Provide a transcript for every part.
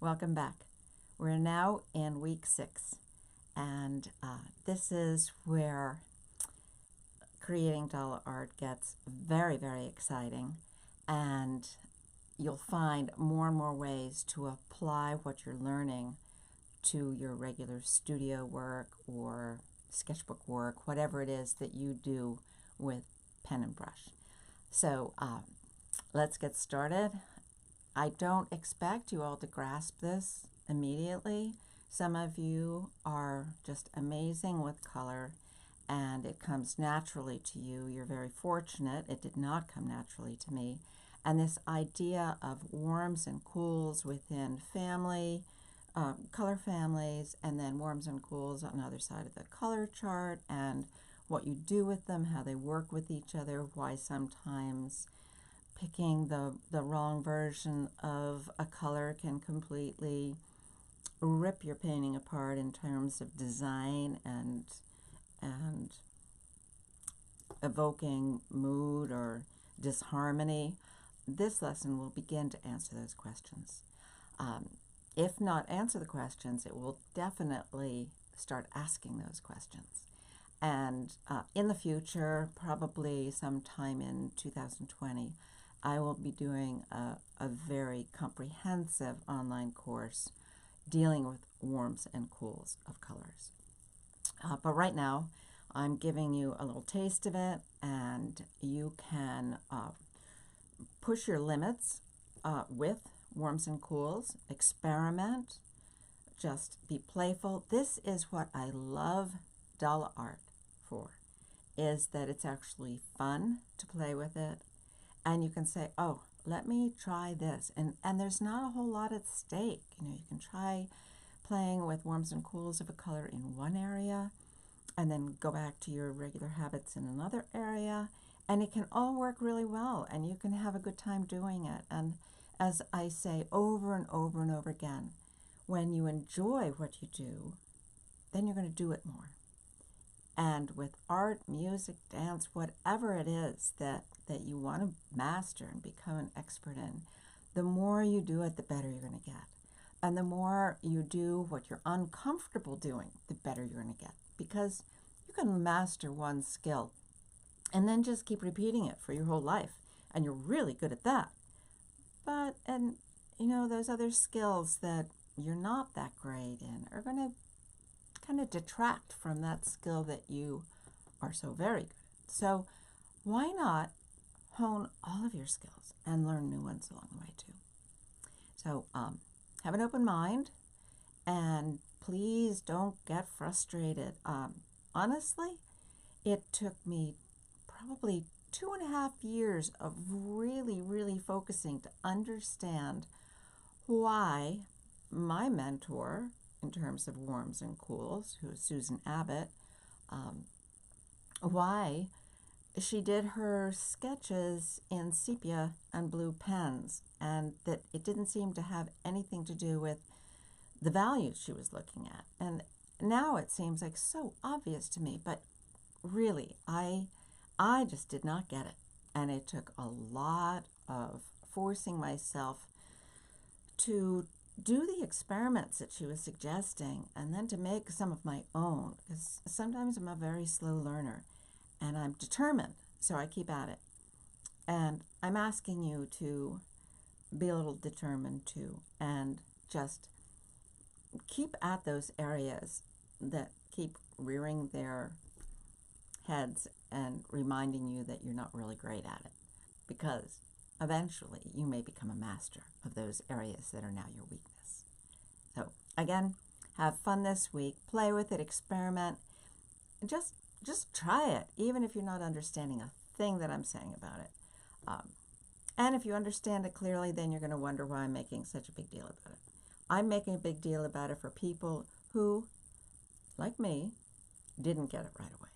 Welcome back. We're now in week 6, and this is where creating Dala art gets very, very exciting, and you'll find more and more ways to apply what you're learning to your regular studio work or sketchbook work, whatever it is that you do with pen and brush. So let's get started. I don't expect you all to grasp this immediately. Some of you are just amazing with color and it comes naturally to you. You're very fortunate. It did not come naturally to me. And this idea of warms and cools within family, color families, and then warms and cools on the other side of the color chart, and what you do with them, how they work with each other, why sometimes picking the wrong version of a color can completely rip your painting apart in terms of design and evoking mood or disharmony. This lesson will begin to answer those questions. If not answer the questions, it will definitely start asking those questions. And in the future, probably sometime in 2020, I will be doing a very comprehensive online course dealing with warms and cools of colors. But right now, I'm giving you a little taste of it, and you can push your limits with warms and cools, experiment, just be playful. This is what I love Dala art for, is that it's actually fun to play with it. And you can say, oh, let me try this. And there's not a whole lot at stake. You can try playing with warms and cools of a color in one area and then go back to your regular habits in another area. And it can all work really well, and you can have a good time doing it. And as I say over and over and over again, when you enjoy what you do, then you're going to do it more. And with art, music, dance, whatever it is that you want to master and become an expert in, the more you do it, the better you're going to get. And the more you do what you're uncomfortable doing, the better you're going to get. Because you can master one skill and then just keep repeating it for your whole life. And you're really good at that. But, those other skills that you're not that great in are going to kind of detract from that skill that you are so very good at. So why not hone all of your skills and learn new ones along the way too? So have an open mind, and please don't get frustrated. Honestly, it took me probably 2.5 years of really, really focusing to understand why my mentor, in terms of warms and cools, who is Susan Abbott, why she did her sketches in sepia and blue pens, and that it didn't seem to have anything to do with the values she was looking at. And now it seems like so obvious to me, but really, I just did not get it. And it took a lot of forcing myself to do the experiments that she was suggesting, and then to make some of my own, because sometimes I'm a very slow learner and I'm determined, so I keep at it. And I'm asking you to be a little determined too, and just keep at those areas that keep rearing their heads and reminding you that you're not really great at it, because eventually you may become a master of those areas that are now your weakness. So again, have fun this week, play with it, experiment, just try it, even if you're not understanding a thing that I'm saying about it. And if you understand it clearly, then you're going to wonder why I'm making such a big deal about it. I'm making a big deal about it for people who, like me, didn't get it right away.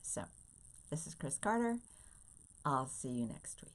So, this is Chris Carter. I'll see you next week.